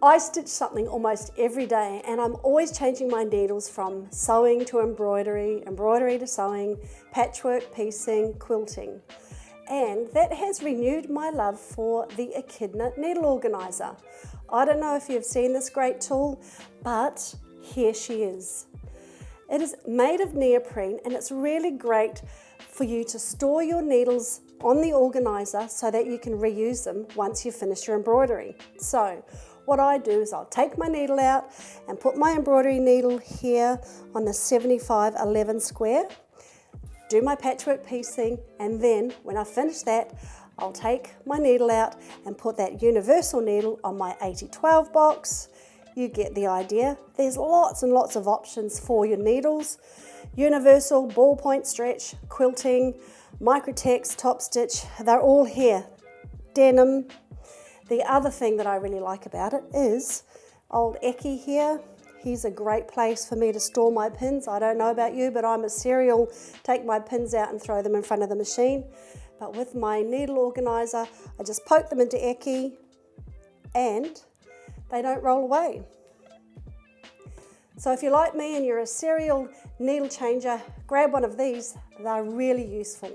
I stitch something almost every day, and I'm always changing my needles from sewing to embroidery, embroidery to sewing, patchwork, piecing, quilting. And that has renewed my love for the Echidna Needle Organiser. I don't know if you've seen this great tool, but here she is. It is made of neoprene, and it's really great for you to store your needles on the organiser so that you can reuse them once you finish your embroidery. So what I do is I'll take my needle out and put my embroidery needle here on the 7511 square, do my patchwork piecing, and then when I finish that, I'll take my needle out and put that universal needle on my 8012 box. You get the idea. There's lots and lots of options for your needles. Universal, ballpoint stretch, quilting, microtex, top stitch, they're all here. Denim. The other thing that I really like about it is old Echy here. He's a great place for me to store my pins. I don't know about you, but I'm a serial, take my pins out and throw them in front of the machine. But with my needle organiser, I just poke them into Echy and they don't roll away. So if you're like me and you're a serial needle changer, grab one of these. They're really useful.